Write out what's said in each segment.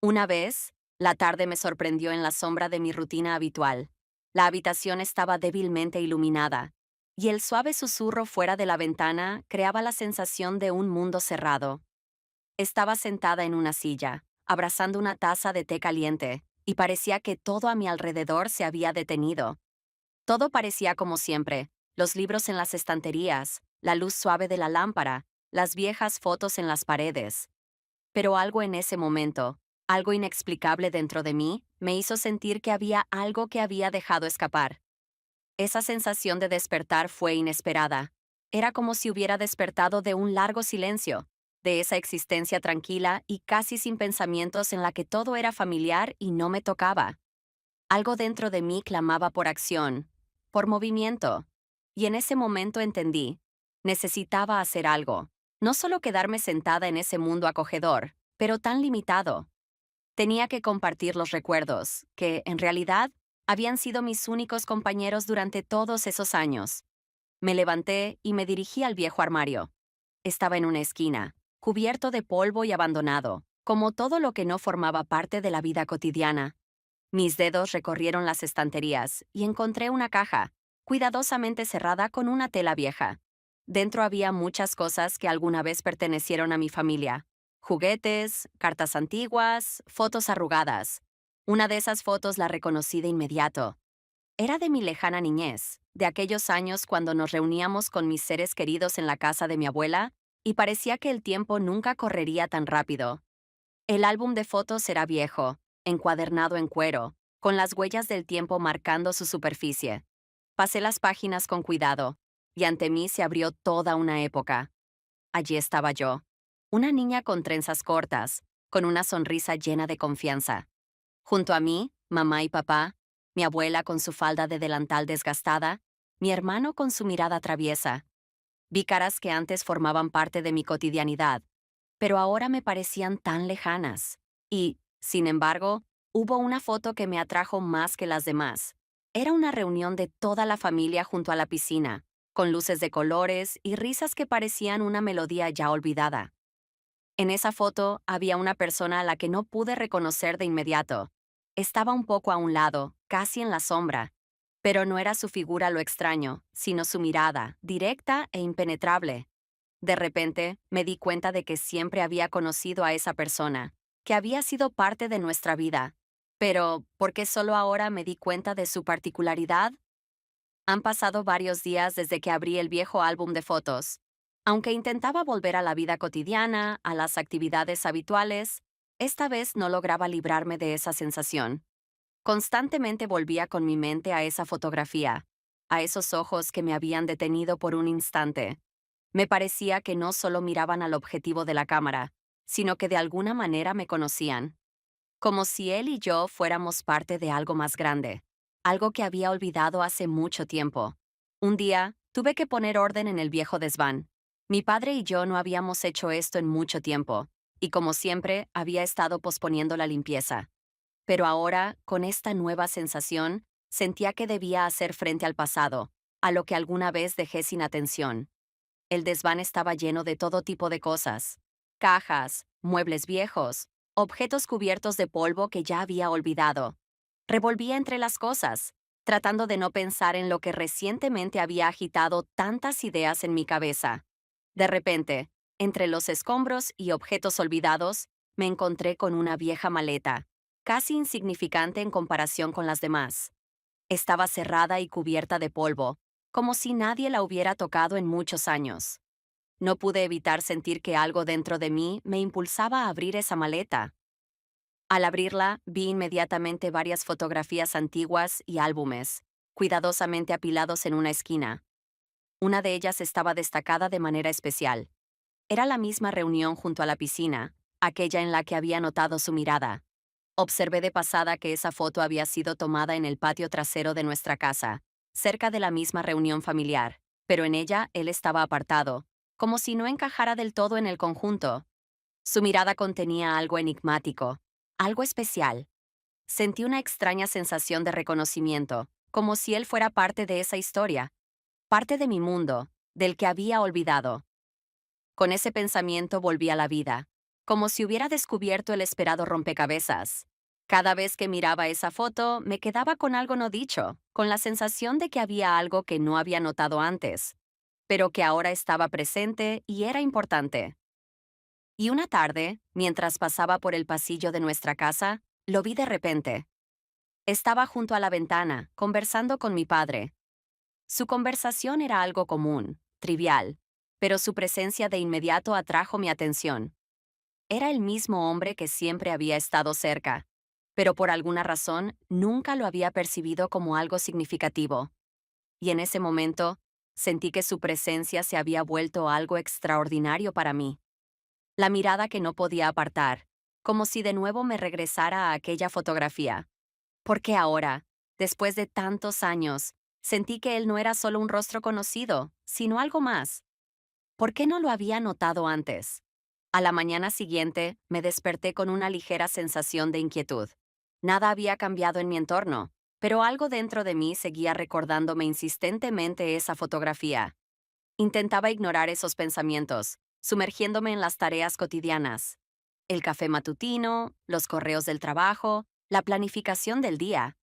Una vez, la tarde me sorprendió en la sombra de mi rutina habitual. La habitación estaba débilmente iluminada, y el suave susurro fuera de la ventana creaba la sensación de un mundo cerrado. Estaba sentada en una silla, abrazando una taza de té caliente, y parecía que todo a mi alrededor se había detenido. Todo parecía como siempre: los libros en las estanterías, la luz suave de la lámpara, las viejas fotos en las paredes. Pero algo en ese momento, algo inexplicable dentro de mí, me hizo sentir que había algo que había dejado escapar. Esa sensación de despertar fue inesperada. Era como si hubiera despertado de un largo silencio, de esa existencia tranquila y casi sin pensamientos en la que todo era familiar y no me tocaba. Algo dentro de mí clamaba por acción, por movimiento. Y en ese momento entendí: necesitaba hacer algo, no solo quedarme sentada en ese mundo acogedor, pero tan limitado. Tenía que compartir los recuerdos, que, en realidad, habían sido mis únicos compañeros durante todos esos años. Me levanté y me dirigí al viejo armario. Estaba en una esquina, cubierto de polvo y abandonado, como todo lo que no formaba parte de la vida cotidiana. Mis dedos recorrieron las estanterías y encontré una caja, cuidadosamente cerrada con una tela vieja. Dentro había muchas cosas que alguna vez pertenecieron a mi familia: juguetes, cartas antiguas, fotos arrugadas. Una de esas fotos la reconocí de inmediato. Era de mi lejana niñez, de aquellos años cuando nos reuníamos con mis seres queridos en la casa de mi abuela, y parecía que el tiempo nunca correría tan rápido. El álbum de fotos era viejo, encuadernado en cuero, con las huellas del tiempo marcando su superficie. Pasé las páginas con cuidado, y ante mí se abrió toda una época. Allí estaba yo, una niña con trenzas cortas, con una sonrisa llena de confianza. Junto a mí, mamá y papá, mi abuela con su falda de delantal desgastada, mi hermano con su mirada traviesa. Vi caras que antes formaban parte de mi cotidianidad, pero ahora me parecían tan lejanas. Y, sin embargo, hubo una foto que me atrajo más que las demás. Era una reunión de toda la familia junto a la piscina, con luces de colores y risas que parecían una melodía ya olvidada. En esa foto había una persona a la que no pude reconocer de inmediato. Estaba un poco a un lado, casi en la sombra. Pero no era su figura lo extraño, sino su mirada, directa e impenetrable. De repente, me di cuenta de que siempre había conocido a esa persona, que había sido parte de nuestra vida. Pero, ¿por qué solo ahora me di cuenta de su particularidad? Han pasado varios días desde que abrí el viejo álbum de fotos. Aunque intentaba volver a la vida cotidiana, a las actividades habituales, esta vez no lograba librarme de esa sensación. Constantemente volvía con mi mente a esa fotografía, a esos ojos que me habían detenido por un instante. Me parecía que no solo miraban al objetivo de la cámara, sino que de alguna manera me conocían, como si él y yo fuéramos parte de algo más grande, algo que había olvidado hace mucho tiempo. Un día, tuve que poner orden en el viejo desván. Mi padre y yo no habíamos hecho esto en mucho tiempo, y como siempre, había estado posponiendo la limpieza. Pero ahora, con esta nueva sensación, sentía que debía hacer frente al pasado, a lo que alguna vez dejé sin atención. El desván estaba lleno de todo tipo de cosas: cajas, muebles viejos, objetos cubiertos de polvo que ya había olvidado. Revolvía entre las cosas, tratando de no pensar en lo que recientemente había agitado tantas ideas en mi cabeza. De repente, entre los escombros y objetos olvidados, me encontré con una vieja maleta, casi insignificante en comparación con las demás. Estaba cerrada y cubierta de polvo, como si nadie la hubiera tocado en muchos años. No pude evitar sentir que algo dentro de mí me impulsaba a abrir esa maleta. Al abrirla, vi inmediatamente varias fotografías antiguas y álbumes, cuidadosamente apilados en una esquina. Una de ellas estaba destacada de manera especial. Era la misma reunión junto a la piscina, aquella en la que había notado su mirada. Observé de pasada que esa foto había sido tomada en el patio trasero de nuestra casa, cerca de la misma reunión familiar, pero en ella él estaba apartado, como si no encajara del todo en el conjunto. Su mirada contenía algo enigmático, algo especial. Sentí una extraña sensación de reconocimiento, como si él fuera parte de esa historia, parte de mi mundo, del que había olvidado. Con ese pensamiento volví a la vida. como si hubiera descubierto el esperado rompecabezas. Cada vez que miraba esa foto, me quedaba con algo no dicho, con la sensación de que había algo que no había notado antes, pero que ahora estaba presente y era importante. Y una tarde, mientras pasaba por el pasillo de nuestra casa, lo vi de repente. Estaba junto a la ventana, conversando con mi padre. Su conversación era algo común, trivial, pero su presencia de inmediato atrajo mi atención. Era el mismo hombre que siempre había estado cerca, pero por alguna razón nunca lo había percibido como algo significativo. Y en ese momento, sentí que su presencia se había vuelto algo extraordinario para mí. La mirada que no podía apartar, como si de nuevo me regresara a aquella fotografía. Porque ahora, después de tantos años, sentí que él no era solo un rostro conocido, sino algo más. ¿Por qué no lo había notado antes? A la mañana siguiente, me desperté con una ligera sensación de inquietud. Nada había cambiado en mi entorno, pero algo dentro de mí seguía recordándome insistentemente esa fotografía. Intentaba ignorar esos pensamientos, sumergiéndome en las tareas cotidianas. El café matutino, los correos del trabajo, la planificación del día.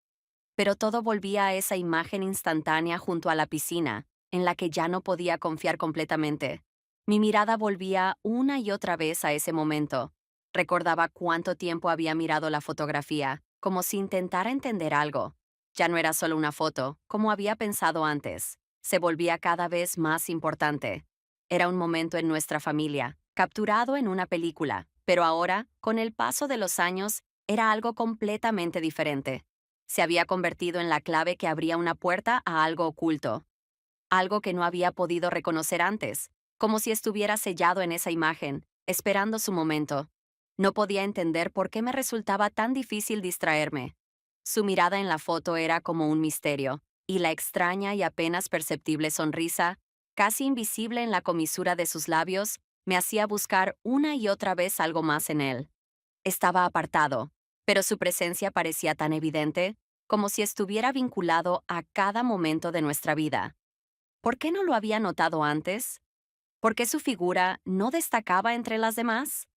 Pero todo volvía a esa imagen instantánea junto a la piscina, en la que ya no podía confiar completamente. Mi mirada volvía una y otra vez a ese momento. Recordaba cuánto tiempo había mirado la fotografía, como si intentara entender algo. Ya no era solo una foto, como había pensado antes. Se volvía cada vez más importante. Era un momento en nuestra familia, capturado en una película, pero ahora, con el paso de los años, era algo completamente diferente. Se había convertido en la clave que abría una puerta a algo oculto, algo que no había podido reconocer antes, como si estuviera sellado en esa imagen, esperando su momento. No podía entender por qué me resultaba tan difícil distraerme. Su mirada en la foto era como un misterio, y la extraña y apenas perceptible sonrisa, casi invisible en la comisura de sus labios, me hacía buscar una y otra vez algo más en él. Estaba apartado, pero su presencia parecía tan evidente, como si estuviera vinculado a cada momento de nuestra vida. ¿Por qué no lo había notado antes? ¿Por qué su figura no destacaba entre las demás?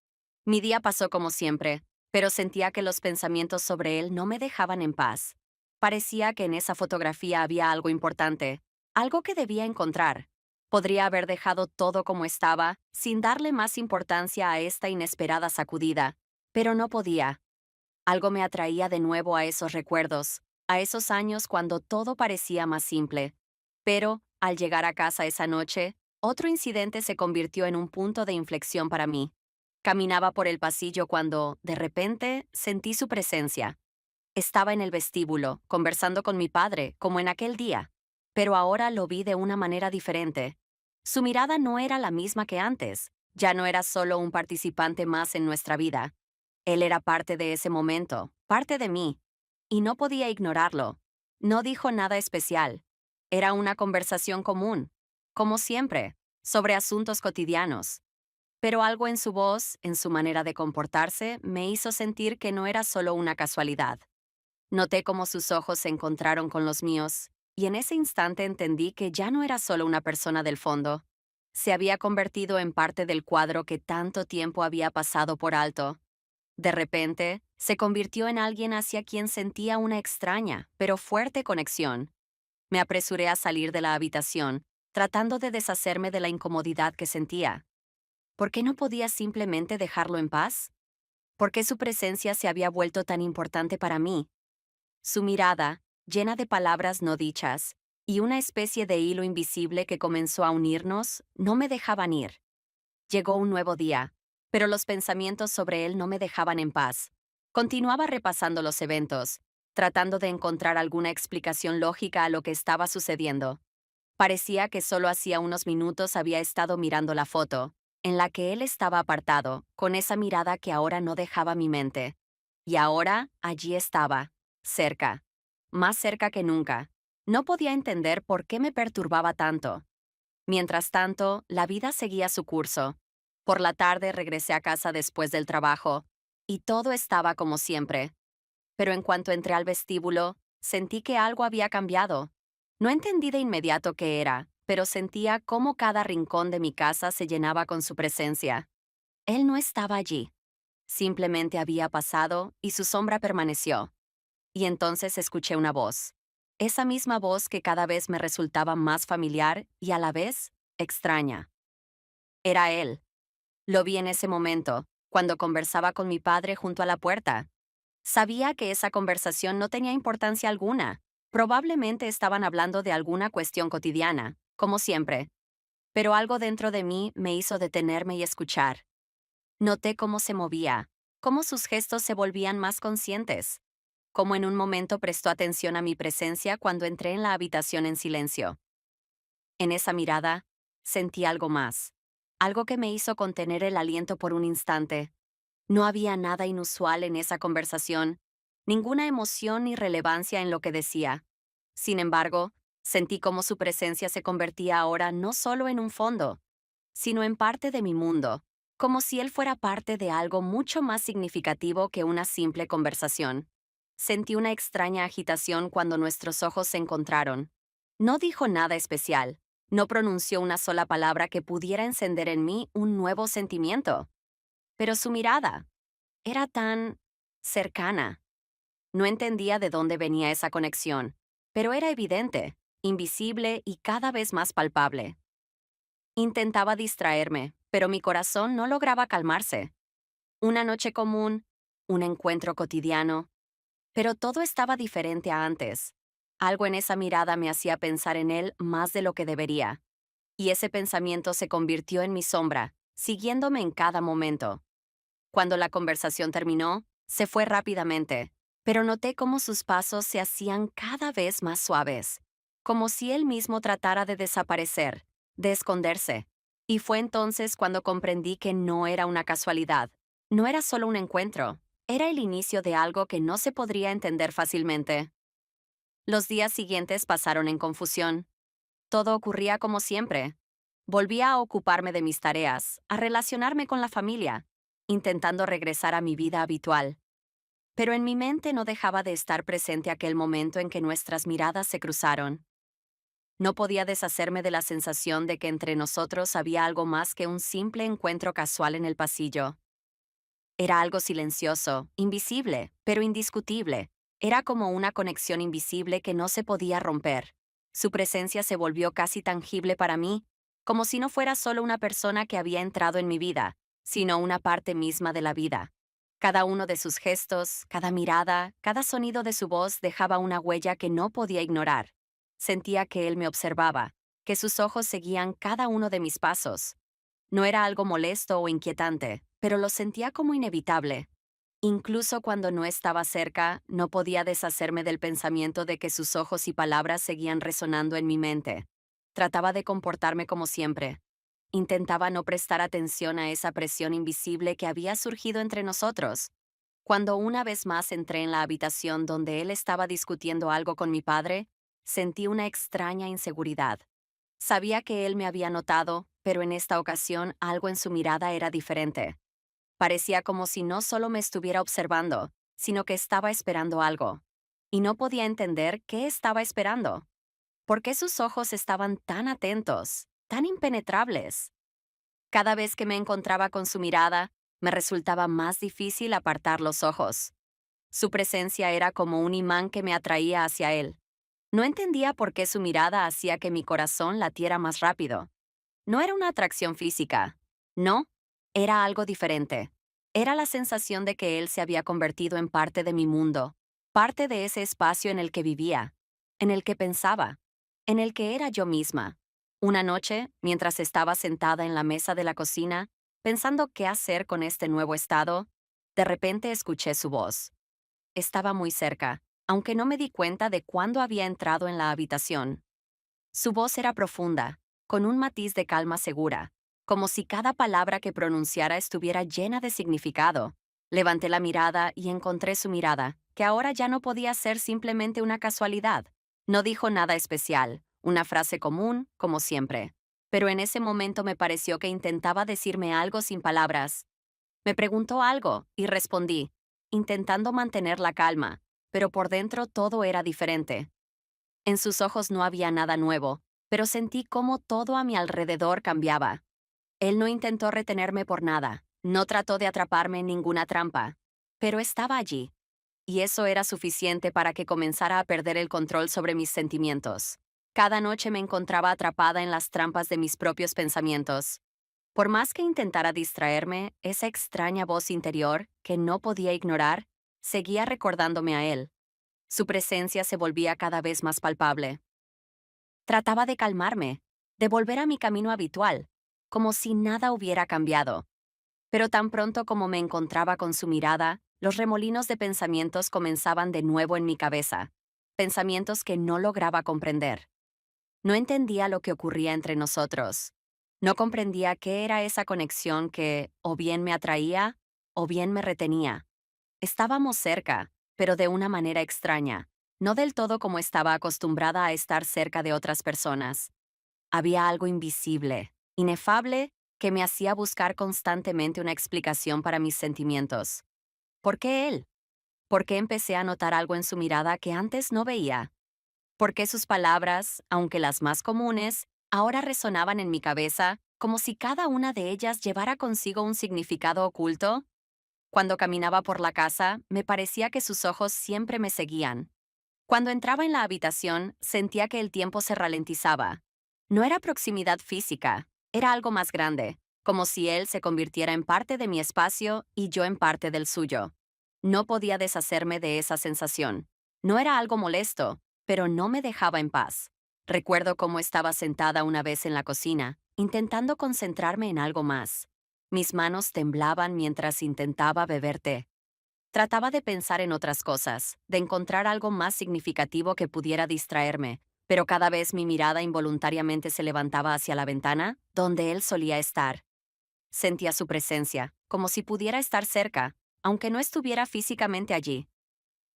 Mi día pasó como siempre, pero sentía que los pensamientos sobre él no me dejaban en paz. Parecía que en esa fotografía había algo importante, algo que debía encontrar. Podría haber dejado todo como estaba, sin darle más importancia a esta inesperada sacudida, pero no podía. Algo me atraía de nuevo a esos recuerdos, a esos años cuando todo parecía más simple. Pero, al llegar a casa esa noche, otro incidente se convirtió en un punto de inflexión para mí. Caminaba por el pasillo cuando, de repente, sentí su presencia. Estaba en el vestíbulo, conversando con mi padre, como en aquel día, pero ahora lo vi de una manera diferente. Su mirada no era la misma que antes, ya no era solo un participante más en nuestra vida. Él era parte de ese momento, parte de mí, y no podía ignorarlo. No dijo nada especial. Era una conversación común, como siempre, sobre asuntos cotidianos. Pero algo en su voz, en su manera de comportarse, me hizo sentir que no era solo una casualidad. Noté cómo sus ojos se encontraron con los míos, y en ese instante entendí que ya no era solo una persona del fondo. Se había convertido en parte del cuadro que tanto tiempo había pasado por alto. De repente, se convirtió en alguien hacia quien sentía una extraña, pero fuerte conexión. Me apresuré a salir de la habitación, tratando de deshacerme de la incomodidad que sentía. ¿Por qué no podía simplemente dejarlo en paz? ¿Por qué su presencia se había vuelto tan importante para mí? Su mirada, llena de palabras no dichas, y una especie de hilo invisible que comenzó a unirnos, no me dejaban ir. Llegó un nuevo día, pero los pensamientos sobre él no me dejaban en paz. Continuaba repasando los eventos, tratando de encontrar alguna explicación lógica a lo que estaba sucediendo. Parecía que solo hacía unos minutos había estado mirando la foto, en la que él estaba apartado, con esa mirada que ahora no dejaba mi mente. Y ahora allí estaba, cerca, más cerca que nunca. No podía entender por qué me perturbaba tanto. Mientras tanto, la vida seguía su curso. Por la tarde regresé a casa después del trabajo, y todo estaba como siempre. Pero en cuanto entré al vestíbulo, sentí que algo había cambiado. No entendí de inmediato qué era, pero sentía cómo cada rincón de mi casa se llenaba con su presencia. Él no estaba allí. Simplemente había pasado y su sombra permaneció. Y entonces escuché una voz. Esa misma voz que cada vez me resultaba más familiar y a la vez extraña. Era él. Lo vi en ese momento, cuando conversaba con mi padre junto a la puerta. Sabía que esa conversación no tenía importancia alguna. Probablemente estaban hablando de alguna cuestión cotidiana, como siempre. Pero algo dentro de mí me hizo detenerme y escuchar. Noté cómo se movía, cómo sus gestos se volvían más conscientes, cómo en un momento prestó atención a mi presencia cuando entré en la habitación en silencio. En esa mirada, sentí algo más, algo que me hizo contener el aliento por un instante. No había nada inusual en esa conversación, ninguna emoción ni relevancia en lo que decía. Sin embargo, sentí cómo su presencia se convertía ahora no solo en un fondo, sino en parte de mi mundo, como si él fuera parte de algo mucho más significativo que una simple conversación. Sentí una extraña agitación cuando nuestros ojos se encontraron. No dijo nada especial, no pronunció una sola palabra que pudiera encender en mí un nuevo sentimiento. Pero su mirada era tan cercana. No entendía de dónde venía esa conexión, pero era evidente, invisible y cada vez más palpable. Intentaba distraerme, pero mi corazón no lograba calmarse. Una noche común, un encuentro cotidiano, pero todo estaba diferente a antes. Algo en esa mirada me hacía pensar en él más de lo que debería, y ese pensamiento se convirtió en mi sombra, siguiéndome en cada momento. Cuando la conversación terminó, se fue rápidamente, pero noté cómo sus pasos se hacían cada vez más suaves, como si él mismo tratara de desaparecer, de esconderse. Y fue entonces cuando comprendí que no era una casualidad, no era solo un encuentro, era el inicio de algo que no se podría entender fácilmente. Los días siguientes pasaron en confusión. Todo ocurría como siempre. Volvía a ocuparme de mis tareas, a relacionarme con la familia, intentando regresar a mi vida habitual. Pero en mi mente no dejaba de estar presente aquel momento en que nuestras miradas se cruzaron. No podía deshacerme de la sensación de que entre nosotros había algo más que un simple encuentro casual en el pasillo. Era algo silencioso, invisible, pero indiscutible. Era como una conexión invisible que no se podía romper. Su presencia se volvió casi tangible para mí, como si no fuera solo una persona que había entrado en mi vida, sino una parte misma de la vida. Cada uno de sus gestos, cada mirada, cada sonido de su voz dejaba una huella que no podía ignorar. Sentía que él me observaba, que sus ojos seguían cada uno de mis pasos. No era algo molesto o inquietante, pero lo sentía como inevitable. Incluso cuando no estaba cerca, no podía deshacerme del pensamiento de que sus ojos y palabras seguían resonando en mi mente. Trataba de comportarme como siempre. Intentaba no prestar atención a esa presión invisible que había surgido entre nosotros. Cuando una vez más entré en la habitación donde él estaba discutiendo algo con mi padre, sentí una extraña inseguridad. Sabía que él me había notado, pero en esta ocasión algo en su mirada era diferente. Parecía como si no solo me estuviera observando, sino que estaba esperando algo. Y no podía entender qué estaba esperando. ¿Por qué sus ojos estaban tan atentos, tan impenetrables? Cada vez que me encontraba con su mirada, me resultaba más difícil apartar los ojos. Su presencia era como un imán que me atraía hacia él. No entendía por qué su mirada hacía que mi corazón latiera más rápido. No era una atracción física. No, era algo diferente. Era la sensación de que él se había convertido en parte de mi mundo, parte de ese espacio en el que vivía, en el que pensaba, en el que era yo misma. Una noche, mientras estaba sentada en la mesa de la cocina, pensando qué hacer con este nuevo estado, de repente escuché su voz. Estaba muy cerca, aunque no me di cuenta de cuándo había entrado en la habitación. Su voz era profunda, con un matiz de calma segura, como si cada palabra que pronunciara estuviera llena de significado. Levanté la mirada y encontré su mirada, que ahora ya no podía ser simplemente una casualidad. No dijo nada especial, una frase común, como siempre. Pero en ese momento me pareció que intentaba decirme algo sin palabras. Me preguntó algo y respondí, intentando mantener la calma, pero por dentro todo era diferente. En sus ojos no había nada nuevo, pero sentí cómo todo a mi alrededor cambiaba. Él no intentó retenerme por nada, No trató de atraparme en ninguna trampa, pero estaba allí, y eso era suficiente para que comenzara a perder el control sobre mis sentimientos. Cada noche me encontraba atrapada en las trampas de mis propios pensamientos. Por más que intentara distraerme, esa extraña voz interior, que no podía ignorar, seguía recordándome a él. Su presencia se volvía cada vez más palpable. Trataba de calmarme, de volver a mi camino habitual, como si nada hubiera cambiado. Pero tan pronto como me encontraba con su mirada, los remolinos de pensamientos comenzaban de nuevo en mi cabeza, pensamientos que no lograba comprender. No entendía lo que ocurría entre nosotros. No comprendía qué era esa conexión que o bien me atraía o bien me retenía. Estábamos cerca, pero de una manera extraña, no del todo como estaba acostumbrada a estar cerca de otras personas. Había algo invisible, inefable, que me hacía buscar constantemente una explicación para mis sentimientos. ¿Por qué él? ¿Por qué empecé a notar algo en su mirada que antes no veía? ¿Por qué sus palabras, aunque las más comunes, ahora resonaban en mi cabeza como si cada una de ellas llevara consigo un significado oculto? Cuando caminaba por la casa, me parecía que sus ojos siempre me seguían. Cuando entraba en la habitación, sentía que el tiempo se ralentizaba. No era proximidad física, era algo más grande, como si él se convirtiera en parte de mi espacio y yo en parte del suyo. No podía deshacerme de esa sensación. No era algo molesto, pero no me dejaba en paz. Recuerdo cómo estaba sentada una vez en la cocina, intentando concentrarme en algo más. Mis manos temblaban mientras intentaba beber té. Trataba de pensar en otras cosas, de encontrar algo más significativo que pudiera distraerme, pero cada vez mi mirada involuntariamente se levantaba hacia la ventana, donde él solía estar. Sentía su presencia, como si pudiera estar cerca, aunque no estuviera físicamente allí.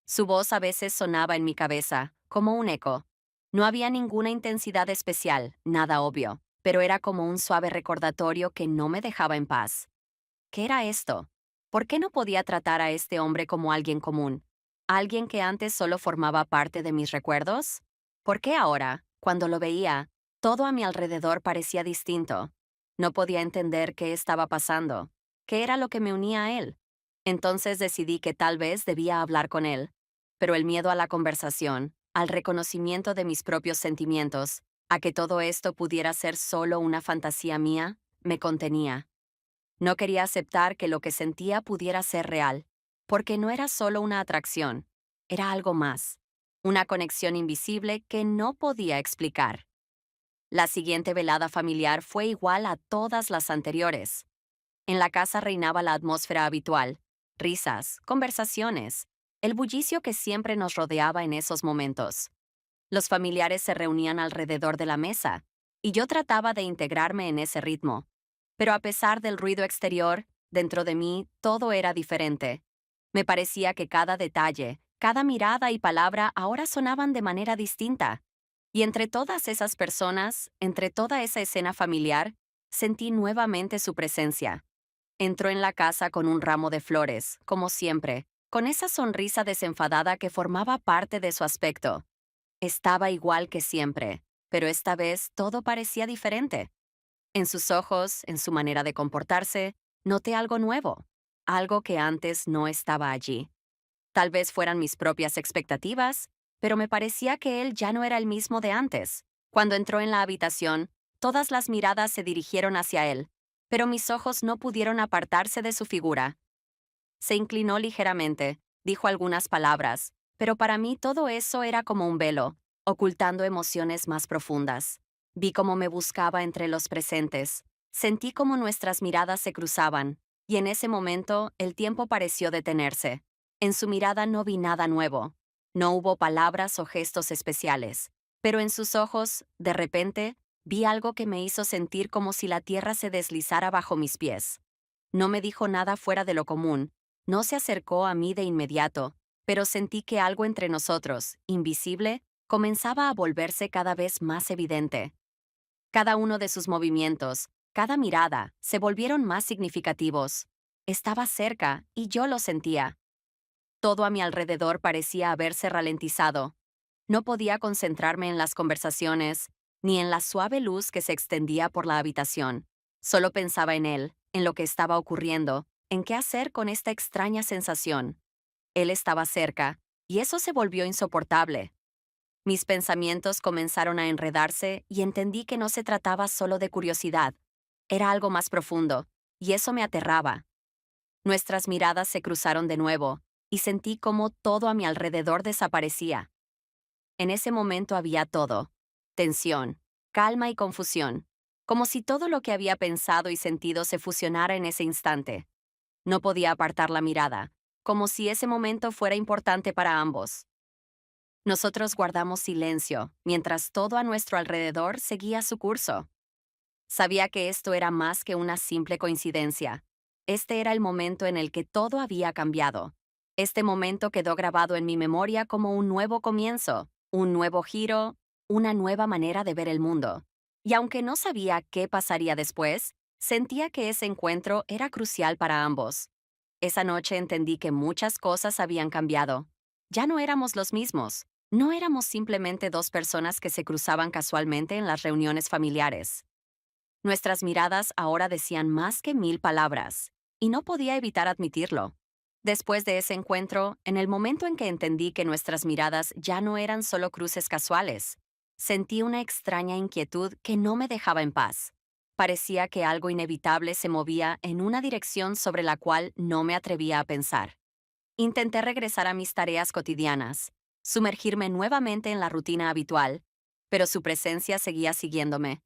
Su voz a veces sonaba en mi cabeza, como un eco. No había ninguna intensidad especial, nada obvio, pero era como un suave recordatorio que no me dejaba en paz. ¿Qué era esto? ¿Por qué no podía tratar a este hombre como alguien común? ¿Alguien que antes solo formaba parte de mis recuerdos? ¿Por qué ahora, cuando lo veía, todo a mi alrededor parecía distinto? No podía entender qué estaba pasando, qué era lo que me unía a él. Entonces decidí que tal vez debía hablar con él. Pero el miedo a la conversación, al reconocimiento de mis propios sentimientos, a que todo esto pudiera ser solo una fantasía mía, me contenía. No quería aceptar que lo que sentía pudiera ser real, porque no era solo una atracción, era algo más, una conexión invisible que no podía explicar. La siguiente velada familiar fue igual a todas las anteriores. En la casa reinaba la atmósfera habitual, risas, conversaciones, el bullicio que siempre nos rodeaba en esos momentos. Los familiares se reunían alrededor de la mesa, y yo trataba de integrarme en ese ritmo. Pero a pesar del ruido exterior, dentro de mí todo era diferente. Me parecía que cada detalle, cada mirada y palabra ahora sonaban de manera distinta. Y entre todas esas personas, entre toda esa escena familiar, sentí nuevamente su presencia. Entró en la casa con un ramo de flores, como siempre, con esa sonrisa desenfadada que formaba parte de su aspecto. Estaba igual que siempre, pero esta vez todo parecía diferente. En sus ojos, en su manera de comportarse, noté algo nuevo, algo que antes no estaba allí. Tal vez fueran mis propias expectativas, pero me parecía que él ya no era el mismo de antes. Cuando entró en la habitación, todas las miradas se dirigieron hacia él, pero mis ojos no pudieron apartarse de su figura. Se inclinó ligeramente, dijo algunas palabras, pero para mí todo eso era como un velo, ocultando emociones más profundas. Vi cómo me buscaba entre los presentes, sentí cómo nuestras miradas se cruzaban, y en ese momento el tiempo pareció detenerse. En su mirada no vi nada nuevo. No hubo palabras o gestos especiales, pero en sus ojos, de repente, vi algo que me hizo sentir como si la tierra se deslizara bajo mis pies. No me dijo nada fuera de lo común, no se acercó a mí de inmediato, pero sentí que algo entre nosotros, invisible, comenzaba a volverse cada vez más evidente. Cada uno de sus movimientos, cada mirada, se volvieron más significativos. Estaba cerca y yo lo sentía. Todo a mi alrededor parecía haberse ralentizado. No podía concentrarme en las conversaciones, ni en la suave luz que se extendía por la habitación. Solo pensaba en él, en lo que estaba ocurriendo, en qué hacer con esta extraña sensación. Él estaba cerca, y eso se volvió insoportable. Mis pensamientos comenzaron a enredarse y entendí que no se trataba solo de curiosidad. Era algo más profundo, y eso me aterraba. Nuestras miradas se cruzaron de nuevo, y sentí cómo todo a mi alrededor desaparecía. En ese momento había todo: tensión, calma y confusión, como si todo lo que había pensado y sentido se fusionara en ese instante. No podía apartar la mirada, como si ese momento fuera importante para ambos. Nosotros guardamos silencio, mientras todo a nuestro alrededor seguía su curso. Sabía que esto era más que una simple coincidencia. Este era el momento en el que todo había cambiado. Este momento quedó grabado en mi memoria como un nuevo comienzo, un nuevo giro, una nueva manera de ver el mundo. Y aunque no sabía qué pasaría después, sentía que ese encuentro era crucial para ambos. Esa noche entendí que muchas cosas habían cambiado. Ya no éramos los mismos. No éramos simplemente dos personas que se cruzaban casualmente en las reuniones familiares. Nuestras miradas ahora decían más que 1000 palabras, y no podía evitar admitirlo. Después de ese encuentro, en el momento en que entendí que nuestras miradas ya no eran solo cruces casuales, sentí una extraña inquietud que no me dejaba en paz. Parecía que algo inevitable se movía en una dirección sobre la cual no me atrevía a pensar. Intenté regresar a mis tareas cotidianas, sumergirme nuevamente en la rutina habitual, pero su presencia seguía siguiéndome.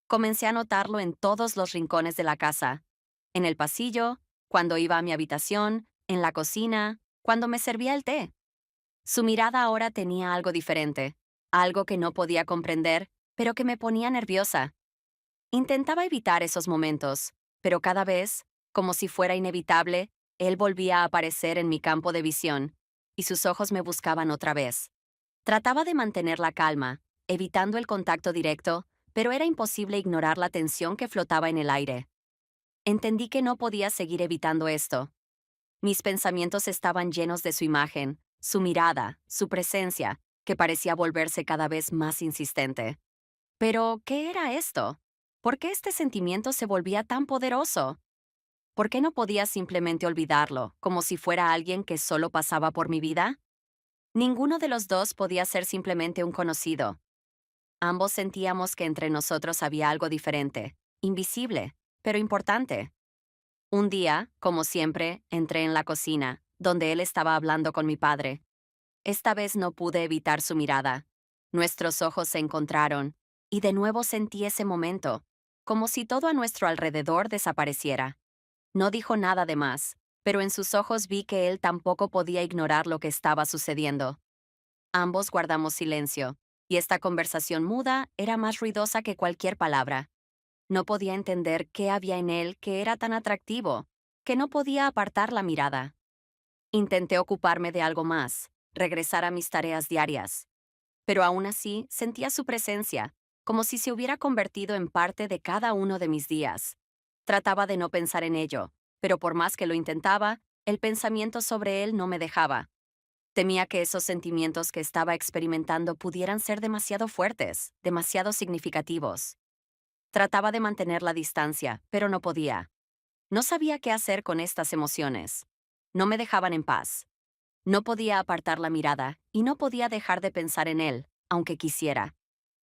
Comencé a notarlo en todos los rincones de la casa: en el pasillo, cuando iba a mi habitación, en la cocina, cuando me servía el té. Su mirada ahora tenía algo diferente, algo que no podía comprender, pero que me ponía nerviosa. Intentaba evitar esos momentos, pero cada vez, como si fuera inevitable, él volvía a aparecer en mi campo de visión, y sus ojos me buscaban otra vez. Trataba de mantener la calma, evitando el contacto directo, pero era imposible ignorar la tensión que flotaba en el aire. Entendí que no podía seguir evitando esto. Mis pensamientos estaban llenos de su imagen, su mirada, su presencia, que parecía volverse cada vez más insistente. Pero, ¿qué era esto? ¿Por qué este sentimiento se volvía tan poderoso? ¿Por qué no podía simplemente olvidarlo, como si fuera alguien que solo pasaba por mi vida? Ninguno de los dos podía ser simplemente un conocido. Ambos sentíamos que entre nosotros había algo diferente, invisible, pero importante. Un día, como siempre, entré en la cocina, donde él estaba hablando con mi padre. Esta vez no pude evitar su mirada. Nuestros ojos se encontraron, y de nuevo sentí ese momento, como si todo a nuestro alrededor desapareciera. No dijo nada de más, pero en sus ojos vi que él tampoco podía ignorar lo que estaba sucediendo. Ambos guardamos silencio, y esta conversación muda era más ruidosa que cualquier palabra. No podía entender qué había en él que era tan atractivo, que no podía apartar la mirada. Intenté ocuparme de algo más, regresar a mis tareas diarias, pero aún así sentía su presencia, como si se hubiera convertido en parte de cada uno de mis días. Trataba de no pensar en ello, pero por más que lo intentaba, el pensamiento sobre él no me dejaba. Temía que esos sentimientos que estaba experimentando pudieran ser demasiado fuertes, demasiado significativos. Trataba de mantener la distancia, pero no podía. No sabía qué hacer con estas emociones. No me dejaban en paz. No podía apartar la mirada y no podía dejar de pensar en él, aunque quisiera.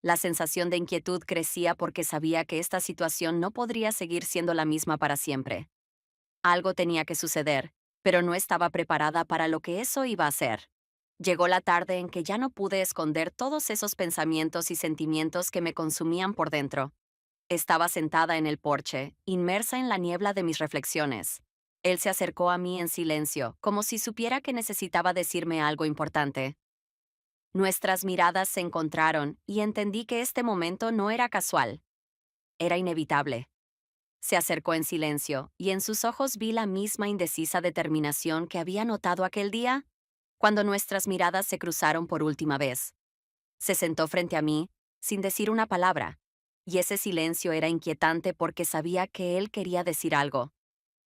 La sensación de inquietud crecía porque sabía que esta situación no podría seguir siendo la misma para siempre. Algo tenía que suceder, pero no estaba preparada para lo que eso iba a ser. Llegó la tarde en que ya no pude esconder todos esos pensamientos y sentimientos que me consumían por dentro. Estaba sentada en el porche, inmersa en la niebla de mis reflexiones. Él se acercó a mí en silencio, como si supiera que necesitaba decirme algo importante. Nuestras miradas se encontraron y entendí que este momento no era casual, era inevitable. Se acercó en silencio y en sus ojos vi la misma indecisa determinación que había notado aquel día, cuando nuestras miradas se cruzaron por última vez. Se sentó frente a mí, sin decir una palabra, y ese silencio era inquietante porque sabía que él quería decir algo.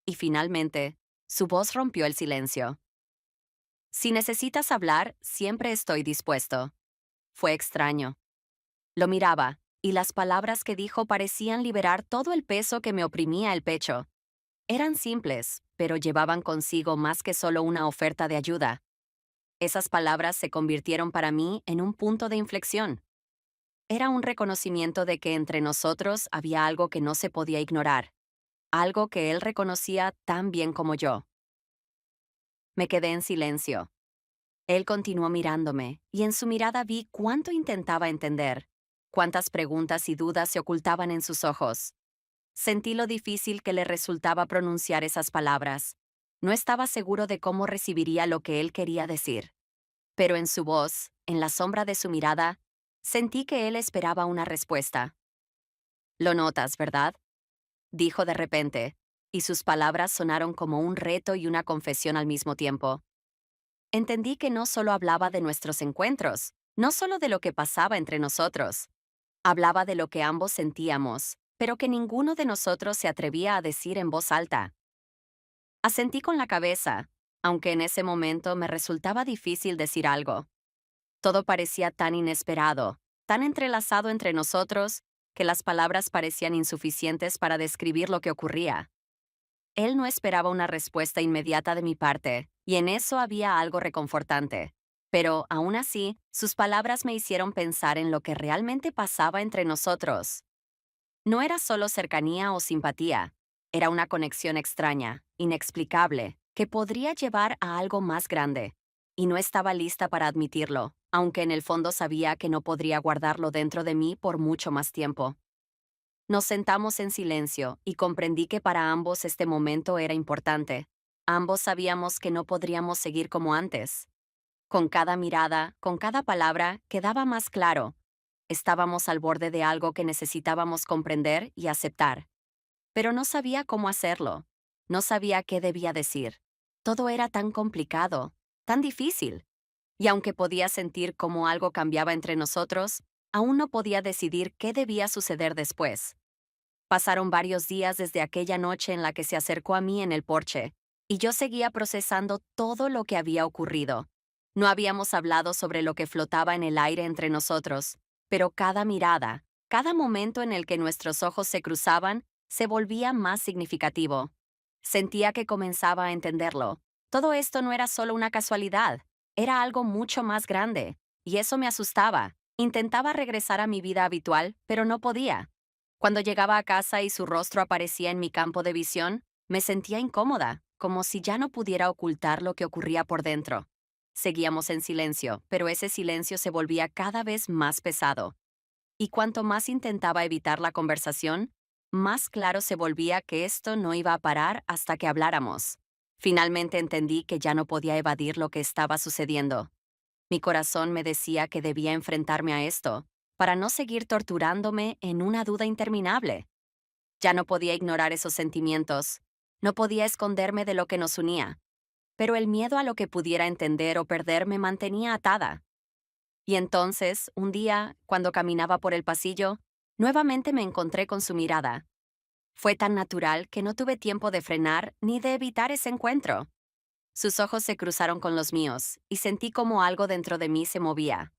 Y finalmente, su voz rompió el silencio. Si necesitas hablar, siempre estoy dispuesto. Fue extraño. Lo miraba, y las palabras que dijo parecían liberar todo el peso que me oprimía el pecho. Eran simples, pero llevaban consigo más que solo una oferta de ayuda. Esas palabras se convirtieron para mí en un punto de inflexión. Era un reconocimiento de que entre nosotros había algo que no se podía ignorar, algo que él reconocía tan bien como yo. Me quedé en silencio. Él continuó mirándome, y en su mirada vi cuánto intentaba entender, cuántas preguntas y dudas se ocultaban en sus ojos. Sentí lo difícil que le resultaba pronunciar esas palabras. No estaba seguro de cómo recibiría lo que él quería decir. Pero en su voz, en la sombra de su mirada, sentí que él esperaba una respuesta. «Lo notas, ¿verdad?», dijo de repente, y sus palabras sonaron como un reto y una confesión al mismo tiempo. Entendí que no solo hablaba de nuestros encuentros, no solo de lo que pasaba entre nosotros. Hablaba de lo que ambos sentíamos, pero que ninguno de nosotros se atrevía a decir en voz alta. Asentí con la cabeza, aunque en ese momento me resultaba difícil decir algo. Todo parecía tan inesperado, tan entrelazado entre nosotros, que las palabras parecían insuficientes para describir lo que ocurría. Él no esperaba una respuesta inmediata de mi parte, y en eso había algo reconfortante. Pero, aún así, sus palabras me hicieron pensar en lo que realmente pasaba entre nosotros. No era solo cercanía o simpatía, era una conexión extraña, inexplicable, que podría llevar a algo más grande. Y no estaba lista para admitirlo, aunque en el fondo sabía que no podría guardarlo dentro de mí por mucho más tiempo. Nos sentamos en silencio y comprendí que para ambos este momento era importante. Ambos sabíamos que no podríamos seguir como antes. Con cada mirada, con cada palabra, quedaba más claro. Estábamos al borde de algo que necesitábamos comprender y aceptar. Pero no sabía cómo hacerlo. No sabía qué debía decir. Todo era tan complicado, tan difícil. Y aunque podía sentir cómo algo cambiaba entre nosotros, aún no podía decidir qué debía suceder después. Pasaron varios días desde aquella noche en la que se acercó a mí en el porche, y yo seguía procesando todo lo que había ocurrido. No habíamos hablado sobre lo que flotaba en el aire entre nosotros, pero cada mirada, cada momento en el que nuestros ojos se cruzaban, se volvía más significativo. Sentía que comenzaba a entenderlo. Todo esto no era solo una casualidad, era algo mucho más grande, y eso me asustaba. Intentaba regresar a mi vida habitual, pero no podía. Cuando llegaba a casa y su rostro aparecía en mi campo de visión, me sentía incómoda, como si ya no pudiera ocultar lo que ocurría por dentro. Seguíamos en silencio, pero ese silencio se volvía cada vez más pesado. Y cuanto más intentaba evitar la conversación, más claro se volvía que esto no iba a parar hasta que habláramos. Finalmente entendí que ya no podía evadir lo que estaba sucediendo. Mi corazón me decía que debía enfrentarme a esto, para no seguir torturándome en una duda interminable. Ya no podía ignorar esos sentimientos, no podía esconderme de lo que nos unía, pero el miedo a lo que pudiera entender o perder me mantenía atada. Y entonces, un día, cuando caminaba por el pasillo, nuevamente me encontré con su mirada. Fue tan natural que no tuve tiempo de frenar ni de evitar ese encuentro. Sus ojos se cruzaron con los míos, y sentí como algo dentro de mí se movía.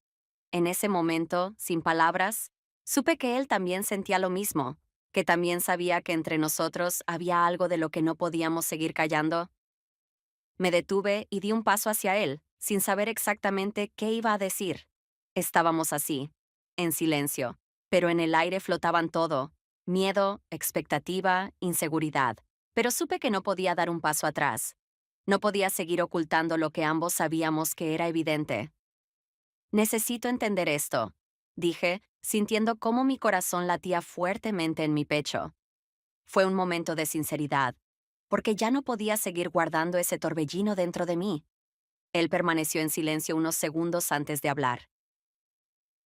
En ese momento, sin palabras, supe que él también sentía lo mismo, que también sabía que entre nosotros había algo de lo que no podíamos seguir callando. Me detuve y di un paso hacia él, sin saber exactamente qué iba a decir. Estábamos así, en silencio, pero en el aire flotaban todo: miedo, expectativa, inseguridad. Pero supe que no podía dar un paso atrás. No podía seguir ocultando lo que ambos sabíamos que era evidente. Necesito entender esto, dije, sintiendo cómo mi corazón latía fuertemente en mi pecho. Fue un momento de sinceridad, porque ya no podía seguir guardando ese torbellino dentro de mí. Él permaneció en silencio unos segundos antes de hablar.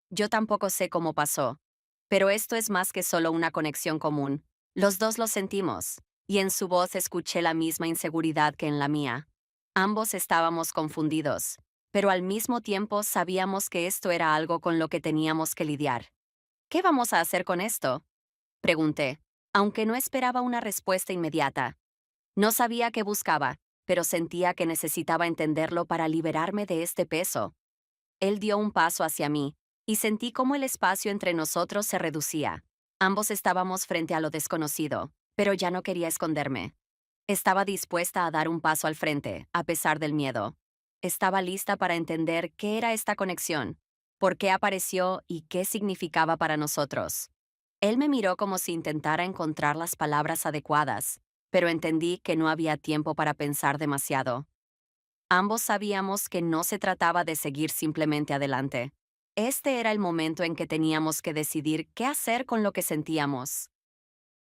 Yo tampoco sé cómo pasó, pero esto es más que solo una conexión común. Los dos lo sentimos, y en su voz escuché la misma inseguridad que en la mía. Ambos estábamos confundidos, pero al mismo tiempo sabíamos que esto era algo con lo que teníamos que lidiar. ¿Qué vamos a hacer con esto?, pregunté, aunque no esperaba una respuesta inmediata. No sabía qué buscaba, pero sentía que necesitaba entenderlo para liberarme de este peso. Él dio un paso hacia mí, y sentí cómo el espacio entre nosotros se reducía. Ambos estábamos frente a lo desconocido, pero ya no quería esconderme. Estaba dispuesta a dar un paso al frente, a pesar del miedo. Estaba lista para entender qué era esta conexión, por qué apareció y qué significaba para nosotros. Él me miró como si intentara encontrar las palabras adecuadas, pero entendí que no había tiempo para pensar demasiado. Ambos sabíamos que no se trataba de seguir simplemente adelante. Este era el momento en que teníamos que decidir qué hacer con lo que sentíamos.